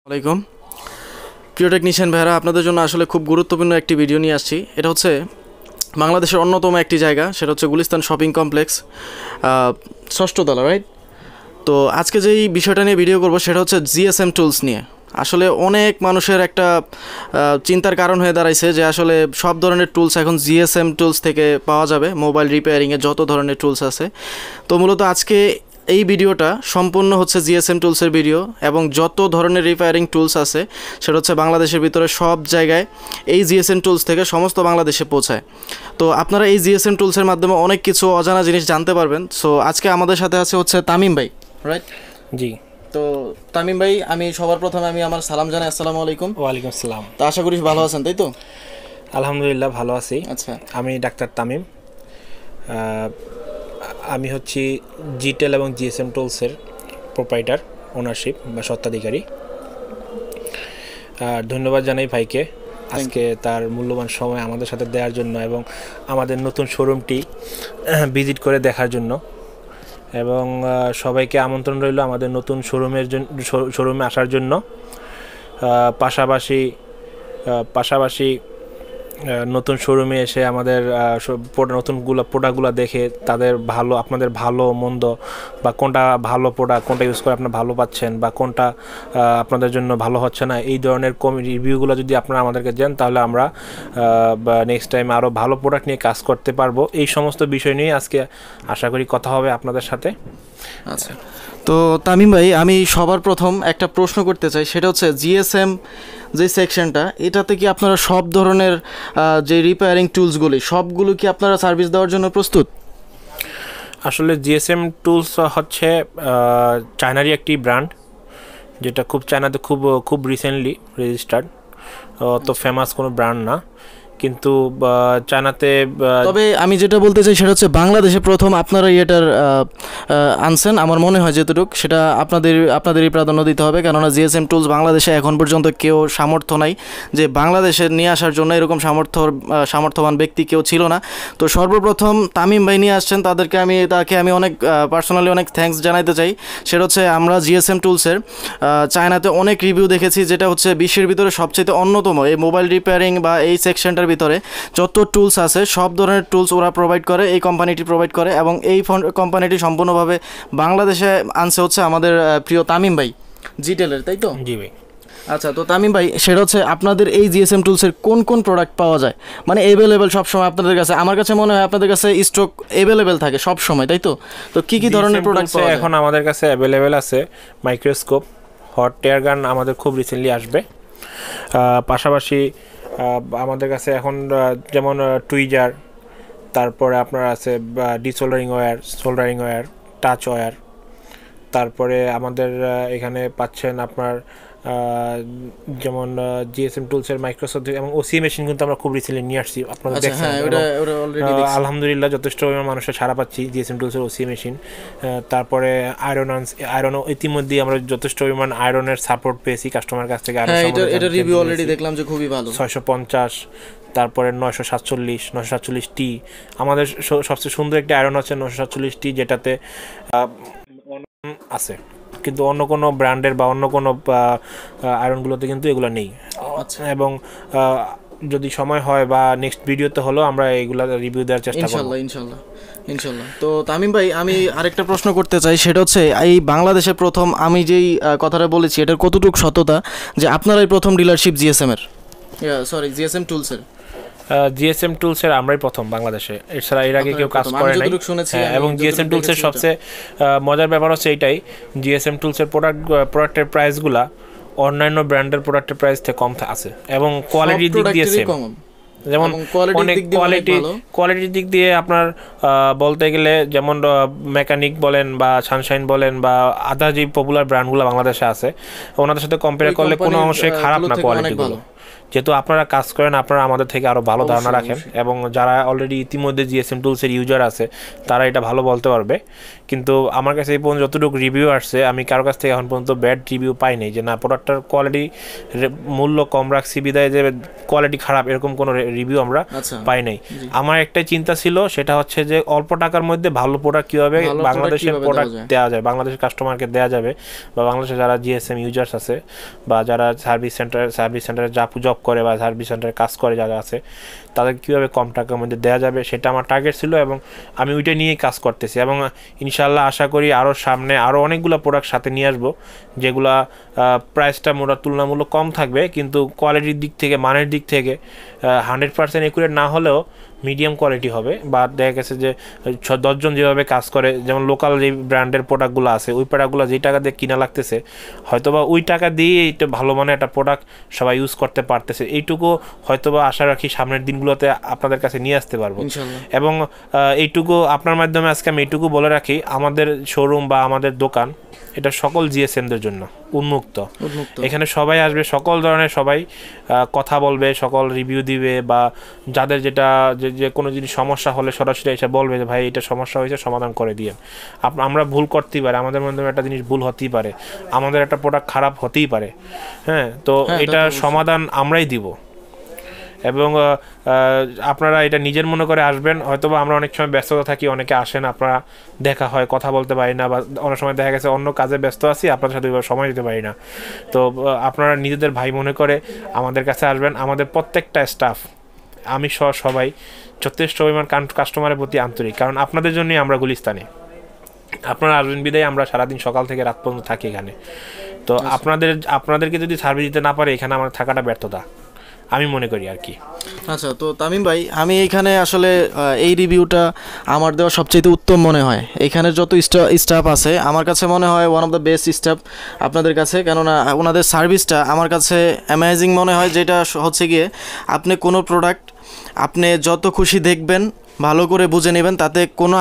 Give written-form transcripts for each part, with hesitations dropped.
আসসালামাইকুম প্রিয় টেকনিশিয়ান ভাইরা, আপনাদের জন্য আসলে খুব গুরুত্বপূর্ণ একটি ভিডিও নিয়ে আসছি। এটা হচ্ছে বাংলাদেশের অন্যতম একটি জায়গা, সেটা হচ্ছে গুলিস্তান শপিং কমপ্লেক্স, ষষ্ঠতলা, রাইট? তো আজকে যেই বিষয়টা নিয়ে ভিডিও করব সেটা হচ্ছে জিএসএম টুলস নিয়ে। আসলে অনেক মানুষের একটা চিন্তার কারণ হয়ে দাঁড়াইছে যে আসলে সব ধরনের টুলস এখন জিএসএম টুলস থেকে পাওয়া যাবে, মোবাইল রিপেয়ারিংয়ে যত ধরনের টুলস আছে। তো মূলত আজকে এই ভিডিওটা সম্পূর্ণ হচ্ছে জিএসএম টুলসের ভিডিও, এবং যত ধরনের রিপেয়ারিং টুলস আছে সেটা হচ্ছে বাংলাদেশের ভিতরে সব জায়গায় এই জিএসএম টুলস থেকে সমস্ত বাংলাদেশে পৌঁছায়। তো আপনারা এই জিএসএম টুলসের মাধ্যমে অনেক কিছু অজানা জিনিস জানতে পারবেন। সো আজকে আমাদের সাথে আছে হচ্ছে তামিম ভাই, রাইট? জি। তো তামিম ভাই, আমি সবার প্রথমে আমার সালাম জানাই। আসসালামু আলাইকুম। ওয়ালাইকুম আসসালাম। তো আশা করি ভালো আছেন, তাই তো? আলহামদুলিল্লাহ ভালো আছি। আচ্ছা, আমি ডাক্তার তামিম। আমি হচ্ছি জিটেল এবং জিএসএম টুলসের প্রোপাইটার, ওনারশিপ বা স্বত্বাধিকারী। ধন্যবাদ জানাই ভাইকে আজকে তার মূল্যবান সময় আমাদের সাথে দেওয়ার জন্য এবং আমাদের নতুন শোরুমটি ভিজিট করে দেখার জন্য, এবং সবাইকে আমন্ত্রণ রইল আমাদের নতুন শোরুমে আসার জন্য। পাশাপাশি নতুন শোরুমে এসে আমাদের নতুনগুলো প্রোডাক্টগুলো দেখে আপনাদের ভালো মন্দ বা কোনটা ভালো প্রোডাক্ট, কোনটা ইউজ করে আপনারা ভালো পাচ্ছেন বা কোনটা আপনাদের জন্য ভালো হচ্ছে না, এই ধরনের রিভিউগুলো যদি আপনারা আমাদেরকে দেন তাহলে আমরা নেক্সট টাইম আরও ভালো প্রোডাক্ট নিয়ে কাজ করতে পারবো। এই সমস্ত বিষয় নিয়ে আজকে আশা করি কথা হবে আপনাদের সাথে। আচ্ছা, তো তামিম ভাই, আমি সবার প্রথম একটা প্রশ্ন করতে চাই, সেটা হচ্ছে জিএসএম যে সেকশনটা, এটাতে কি আপনারা সব ধরনের যে রিপেয়ারিং টুলসগুলি সবগুলো কি আপনারা সার্ভিস দেওয়ার জন্য প্রস্তুত? আসলে জিএসএম টুলস হচ্ছে চায়নারই একটি ব্র্যান্ড, যেটা চায়নাতে খুব রিসেন্টলি রেজিস্টার্ড। তো ফেমাস কোনো ব্র্যান্ড না, কিন্তু চায়নাতে। তবে আমি যেটা বলতে চাই সেটা হচ্ছে বাংলাদেশে প্রথম আপনারা এটার আনছেন, আমার মনে হয় যেটুকু সেটা আপনাদেরই প্রাধান্য দিতে হবে, কেননা জিএসএম টুলস বাংলাদেশে এখন পর্যন্ত কেউ সামর্থ্য নাই যে বাংলাদেশে নিয়ে আসার জন্য, এরকম সামর্থ্যবান ব্যক্তি কেউ ছিল না। তো সর্বপ্রথম তামিম ভাই নিয়ে আসছেন, তাকে আমি অনেক পার্সোনালি অনেক থ্যাঙ্কস জানাইতে চাই। সেটা হচ্ছে আমরা জিএসএম টুলসের চায়নাতে অনেক রিভিউ দেখেছি, যেটা হচ্ছে বিশ্বের ভিতরে সবচেয়ে অন্যতম এই মোবাইল রিপেয়ারিং বা এই সেকশনটার ভিতরে যত টুলস আছে সব ধরনের টুলস ওরা প্রোভাইড করে, এই কোম্পানিটি প্রোভাইড করে, এবং এই কোম্পানিটি সম্পূর্ণভাবে বাংলাদেশে আনছে হচ্ছে আমাদের প্রিয় তামিম ভাই জিটেলের, তাই তো? জি ভাই। আচ্ছা, তো তামিম ভাই, সেটা হচ্ছে আপনাদের এই জিএসএম টুলসের কোন কোন প্রোডাক্ট পাওয়া যায়, মানে অ্যাভেলেবেল সবসময় আপনাদের কাছে? আমার কাছে মনে হয় আপনাদের কাছে স্টক অ্যাভেলেবেল থাকে সব সময়, তাই তো? তো কি কি ধরনের প্রোডাক্ট পাওয়া যায় এখন আমাদের কাছে অ্যাভেলেবেল আছে? মাইক্রোস্কোপ, হট এয়ার গান আমাদের খুব রিসেন্টলি আসবে। পাশাপাশি আমাদের কাছে এখন যেমন টুইজার, তারপরে আপনার আছে desoldering wire, soldering wire, touch wire. তারপরে আমাদের এখানে পাচ্ছেন আপনার যেমন জিএসএম টুলসের মাইক্রোসফট এবং ওসি মেশিন কিন্তু আমরা খুব রিসেন্টলি নিয়ে আসছি, আপনারা দেখছেন। আলহামদুলিল্লাহ যথেষ্ট মানুষের সাড়া পাচ্ছি জিএসএম টুলসের ওসি মেশিন। তারপরে আয়রনও ইতিমধ্যেই আমরা যথেষ্ট পরিমাণ আয়রনের সাপোর্ট পেয়েছি কাস্টমার কাছ থেকে। এটা রিভিউ অলরেডি দেখলাম যে খুবই ভালো। 650, তারপরে 947টি। আমাদের সবচেয়ে সুন্দর একটি আয়রন হচ্ছে 947টি, যেটাতে আছে, কিন্তু অন্য কোনো ব্র্যান্ডের বা অন্য কোনো আয়রনগুলোতে কিন্তু এগুলো নেই। এবং যদি সময় হয় বা নেক্সট ভিডিওতে হলো আমরা এগুলা রিভিউ দেওয়ার চেষ্টা করব ইনশাল্লাহ। তো তামিম ভাই, আমি আরেকটা প্রশ্ন করতে চাই, সেটা হচ্ছে এই বাংলাদেশে প্রথম, আমি যেই কথাটা বলেছি এটার কতটুকু সত্যতা যে আপনারাই প্রথম ডিলারশিপ জিএসএম টুলসের? জিএসএম টুলসের আমরাই প্রথম বাংলাদেশে, এছাড়া এর আগে কেউ কাজ করে নাই। এবং জিএসএম টুলসের সবচেয়ে মজার ব্যাপার হচ্ছে এইটাই, জিএসএম টুলসের প্রোডাক্টের প্রাইসগুলা অন্যান্য ব্র্যান্ডের প্রোডাক্টের প্রাইস থেকে কম আছে, এবং কোয়ালিটির দিক দিয়ে সেম। যেমন কোয়ালিটির দিক দিয়ে আপনার বলতে গেলে যেমন মেকানিক বলেন বা সানশাইন বলেন বা আদার যে পপুলার ব্র্যান্ডগুলো বাংলাদেশে আছে, ওনাদের সাথে কম্পেয়ার করলে কোনো অংশে খারাপ না কোয়ালিটিগুলো। যেহেতু আপনারা কাজ করেন, আপনারা আমাদের থেকে আরও ভালো ধারণা রাখেন, এবং যারা অলরেডি ইতিমধ্যে জিএসএম টুলসের ইউজার আছে তারা এটা ভালো বলতে পারবে। কিন্তু আমার কাছে এই পর্যন্ত যতটুকু রিভিউ আসছে, আমি কারো কাছ থেকে এখন পর্যন্ত ব্যাড রিভিউ পাইনি যে না প্রোডাক্টটার কোয়ালিটি মূল্য কম রাখছি বিদায় যে কোয়ালিটি খারাপ, এরকম কোনো রিভিউ আমরা পাই নাই। আমার একটাই চিন্তা ছিল, সেটা হচ্ছে যে অল্প টাকার মধ্যে ভালো প্রোডাক্ট কীভাবে বাংলাদেশের প্রোডাক্ট দেওয়া যায়, বাংলাদেশের কাস্টমারকে দেওয়া যাবে, বা বাংলাদেশে যারা জিএসএম ইউজার্স আছে বা যারা সার্ভিস সেন্টারে জব করে বা সার্ভিস সেন্টারে কাজ করে যারা আছে, তাদের কীভাবে কম টাকার মধ্যে দেওয়া যাবে সেটা আমার টার্গেট ছিল, এবং আমি ওইটা নিয়েই কাজ করতেছি। এবং ইনশাআল্লাহ আশা করি আরও সামনে আরও অনেকগুলো প্রোডাক্ট সাথে নিয়ে আসবো, যেগুলা প্রাইসটা তুলনামূলক কম থাকবে, কিন্তু কোয়ালিটির দিক থেকে, মানের দিক থেকে 100% একুরেট না হলেও মিডিয়াম কোয়ালিটি হবে। বা দেখা গেছে যে 10জন যেভাবে কাজ করে, যেমন লোকাল যে ব্র্যান্ডের প্রোডাক্টগুলো আছে, ওই প্রোডাক্টগুলো যেই টাকা দিয়ে কিনা লাগতেছে, হয়তোবা ওই টাকা দিয়ে এটা ভালো মানের একটা প্রোডাক্ট সবাই ইউজ করতে পারতেছে। এইটুকু হয়তোবা আশা রাখি সামনের দিনগুলোতে আপনাদের কাছে নিয়ে আসতে পারবো। এবং এইটুকু আপনার মাধ্যমে আজকে আমি এইটুকু বলে রাখি, আমাদের শোরুম বা আমাদের দোকান এটা সকল জিএসএমদের জন্য উন্মুক্ত। এখানে সবাই আসবে, সকল ধরনের সবাই কথা বলবে, সকল রিভিউ দিবে, বা যাদের যেটা যে কোনো জিনিস সমস্যা হলে সরাসরি এসে বলবে যে ভাই এটা সমস্যা হয়েছে, সমাধান করে দিয়েন। আমরা ভুল করতেই পারে, আমাদের মাধ্যমে একটা জিনিস ভুল হতেই পারে, আমাদের একটা প্রোডাক্ট খারাপ হতেই পারে, হ্যাঁ, তো এটা সমাধান আমরাই দিব। এবং আপনারা এটা নিজের মনে করে আসবেন। হয়তোবা আমরা অনেক সময় ব্যস্ততা থাকি, অনেকে আসেন, আপনারা দেখা হয়, কথা বলতে পারি না, বা অনেক সময় দেখা গেছে অন্য কাজে ব্যস্ত আছি, আপনাদের সাথে সময় দিতে পারি না। তো আপনারা নিজেদের ভাই মনে করে আমাদের কাছে আসবেন। আমাদের প্রত্যেকটা স্টাফ, আমি সবাই যথেষ্ট পরিমাণ কাস্টমারের প্রতি আন্তরিক, কারণ আপনাদের জন্যই আমরা গুলিস্তানে। আপনারা আসবেন বিদায় আমরা সারাদিন সকাল থেকে রাত পর্যন্ত থাকি এখানে। তো আপনাদেরকে যদি সার্ভিস দিতে না পারে, এখানে আমার থাকাটা ব্যর্থতা আমি মনে করি আর কি। আচ্ছা, তো তামিম ভাই, আমি এইখানে আসলে এই রিভিউটা আমার দেওয়া সবচেয়ে উত্তম মনে হয়। এখানের যত স্টাফ আছে আমার কাছে মনে হয় one of the best staff আপনাদের কাছে, কেননা ওনাদের সার্ভিসটা আমার কাছে অ্যামেজিং মনে হয়। যেটা হচ্ছে গিয়ে আপনি কোনো প্রোডাক্ট আপনি যত খুশি দেখবেন, ভালো করে বুঝে নেবেন, তাতে কোনো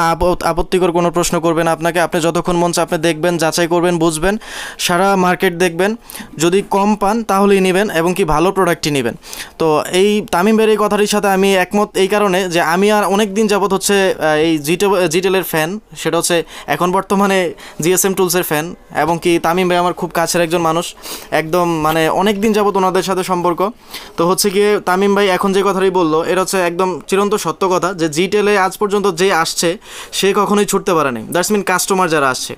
আপত্তিকর কোনো প্রশ্ন করবেন আপনাকে। আপনি যতক্ষণ মন চায় আপনি দেখবেন, যাচাই করবেন, বুঝবেন, সারা মার্কেট দেখবেন, যদি কম পান তাহলেই নেবেন, এবং কি ভালো প্রোডাক্টই নেবেন। তো এই তামিম ভাইয়ের এই কথাটির সাথে আমি একমত এই কারণে যে আমি আর অনেক দিন যাবত হচ্ছে এই জিটেলের ফ্যান, সেটা হচ্ছে এখন বর্তমানে জিএসএম টুলসের ফ্যান, এবং কি তামিম ভাই আমার খুব কাছের একজন মানুষ, একদম মানে অনেক দিন যাবত ওনাদের সাথে সম্পর্ক। তো হচ্ছে গিয়ে তামিম ভাই এখন যে কথাটি বললো, এটা হচ্ছে একদম চিরন্ত সত্য কথা, যে জিটেলে আজ পর্যন্ত যে আসছে সে কখনোই ছুটতে পারে না। দ্যাটস মিন কাস্টমার যারা আসছে,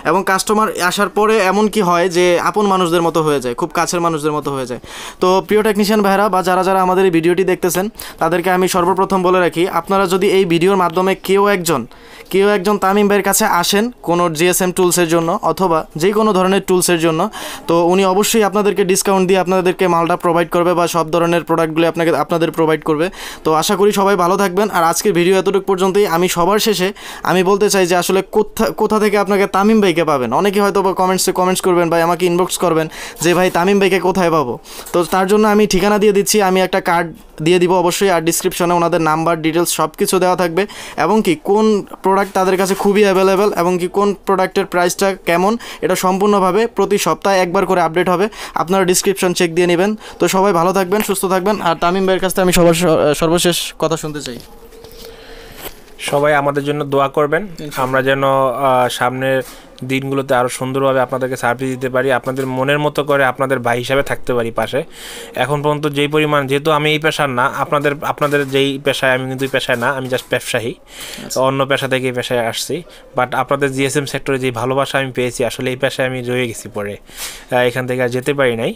এবং কাস্টমার আসার পরে এমন কি হয় যে আপন মানুষদের মতো হয়ে যায়, খুব কাছের মানুষদের মতো হয়ে যায়। তো প্রিয় টেকনিশিয়ান ভাইরা বা যারা যারা আমাদের এই ভিডিওটি দেখতেছেন, তাদেরকে আমি সর্বপ্রথম বলে রাখি, আপনারা যদি এই ভিডিওর মাধ্যমে কেউ একজন তামিম ভাইয়ের কাছে আসেন কোনো জিএসএম টুলসের জন্য অথবা যে কোনো ধরনের টুলসের জন্য, তো উনি অবশ্যই আপনাদেরকে ডিসকাউন্ট দিয়ে আপনাদেরকে মালটা প্রোভাইড করবে, বা সব ধরনের প্রোডাক্টগুলি আপনাদের প্রোভাইড করবে। তো আশা করি সবাই ভালো থাকবেন। আর আজকের ভিডিও এতটুকু পর্যন্তই। আমি সবার শেষে আমি বলতে চাই যে আসলে কোথা থেকে আপনাকে তামিম ভাইকে পাবেন। অনেকে হয়তো বা কমেন্টস করবেন, ভাই আমাকে ইনবক্স করবেন যে ভাই তামিম ভাইকে কোথায় পাবো। তো তার জন্য আমি ঠিকানা দিয়ে দিচ্ছি, আমি একটা কার্ড দিয়ে দিব অবশ্যই, আর ডিসক্রিপশনে ওনাদের নাম্বার, ডিটেলস সব কিছু দেওয়া থাকবে, এবং কি কোন প্রোডাক্ট তাদের কাছে খুবই অ্যাভেলেবেল, এবং কি কোন প্রোডাক্টের প্রাইসটা কেমন, এটা সম্পূর্ণভাবে প্রতি সপ্তাহে একবার করে আপডেট হবে। আপনারা ডিসক্রিপশন চেক দিয়ে নেবেন। তো সবাই ভালো থাকবেন, সুস্থ থাকবেন। আর তামিম ভাইয়ের কাছ থেকে আমি সর্বশেষ কথা শুনতে চাই, সবাই আমাদের জন্য দোয়া করবেন, আমরা যেন সামনের দিনগুলোতে আরও সুন্দরভাবে আপনাদেরকে সার্ভিস দিতে পারি, আপনাদের মনের মতো করে আপনাদের ভাই হিসাবে থাকতে পারি পাশে। এখন পর্যন্ত যেই পরিমাণ, যেহেতু আমি এই পেশার না, আপনাদের যেই পেশায়, আমি কিন্তু এই পেশায় না, আমি জাস্ট ব্যবসায়ী, অন্য পেশা থেকে এই পেশায় আসছি। বাট আপনাদের জিএসএম সেক্টরে যেই ভালোবাসা আমি পেয়েছি, আসলে এই পেশায় আমি রয়ে গেছি পরে, এখান থেকে আর যেতে পারি নাই।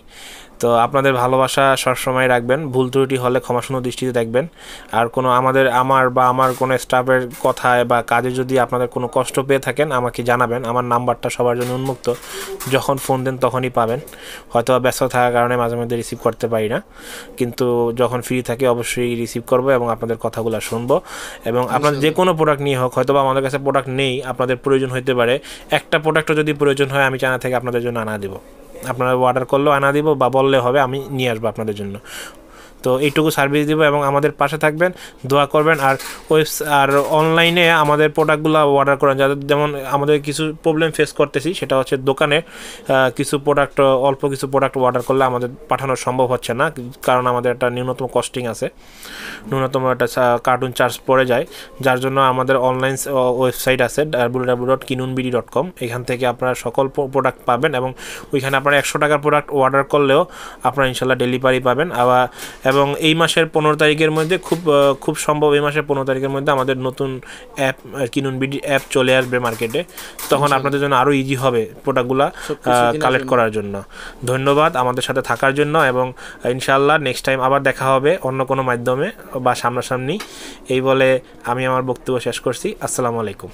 তো আপনাদের ভালোবাসা সবসময় রাখবেন, ভুল ত্রুটি হলে ক্ষমাসুন্দর দৃষ্টিতে দেখবেন। আর কোনো আমার কোনো স্টাফের কথায় বা কাজে যদি আপনাদের কোনো কষ্ট পেয়ে থাকেন, আমাকে জানাবেন। আমার নাম্বারটা সবার জন্য উন্মুক্ত, যখন ফোন দেন তখনই পাবেন। হয়তো ব্যস্ত থাকার কারণে মাঝে মধ্যে রিসিভ করতে পারি না, কিন্তু যখন ফ্রি থাকি অবশ্যই রিসিভ করবো এবং আপনাদের কথাগুলো শুনবো। এবং আপনাদের যে কোনো প্রোডাক্ট নিয়ে হোক, হয়তো বা আমাদের কাছে প্রোডাক্ট নেই, আপনাদের প্রয়োজন হতে পারে, একটা প্রোডাক্টও যদি প্রয়োজন হয়, আমি চায়না থেকে আপনাদের জন্য আনা দেবো। আপনারা অর্ডার করলেও আনা দিব, বা বললে হবে, আমি নিয়ে আসবো আপনাদের জন্য। তো এইটুকু সার্ভিস দিব, এবং আমাদের পাশে থাকবেন, দোয়া করবেন। আর অনলাইনে আমাদের প্রোডাক্টগুলো অর্ডার করেন, যাদের যেমন আমাদের কিছু প্রবলেম ফেস করতেছি, সেটা হচ্ছে দোকানে অল্প কিছু প্রোডাক্ট অর্ডার করলে আমাদের পাঠানো সম্ভব হচ্ছে না, কারণ আমাদের একটা ন্যূনতম কস্টিং আছে, ন্যূনতম একটা কার্টুন চার্জ পড়ে যায়, যার জন্য আমাদের অনলাইন ওয়েবসাইট আছে www.kinunbidi.com। এখান থেকে আপনারা সকল প্রোডাক্ট পাবেন, এবং ওইখানে আপনারা 100 টাকার প্রোডাক্ট অর্ডার করলেও আপনারা ইনশাল্লাহ ডেলিভারি পাবেন। এবং এই মাসের 15 তারিখের মধ্যে খুব সম্ভব এই মাসের 15 তারিখের মধ্যে আমাদের নতুন অ্যাপ কিনুন বিডি অ্যাপ চলে আসবে মার্কেটে। তখন আপনাদের জন্য আরও ইজি হবে প্রোডাক্টগুলো কালেক্ট করার জন্য। ধন্যবাদ আমাদের সাথে থাকার জন্য, এবং ইনশাআল্লাহ নেক্সট টাইম আবার দেখা হবে অন্য কোনো মাধ্যমে বা সামনাসামনি। এই বলে আমি আমার বক্তব্য শেষ করছি। আসসালামু আলাইকুম।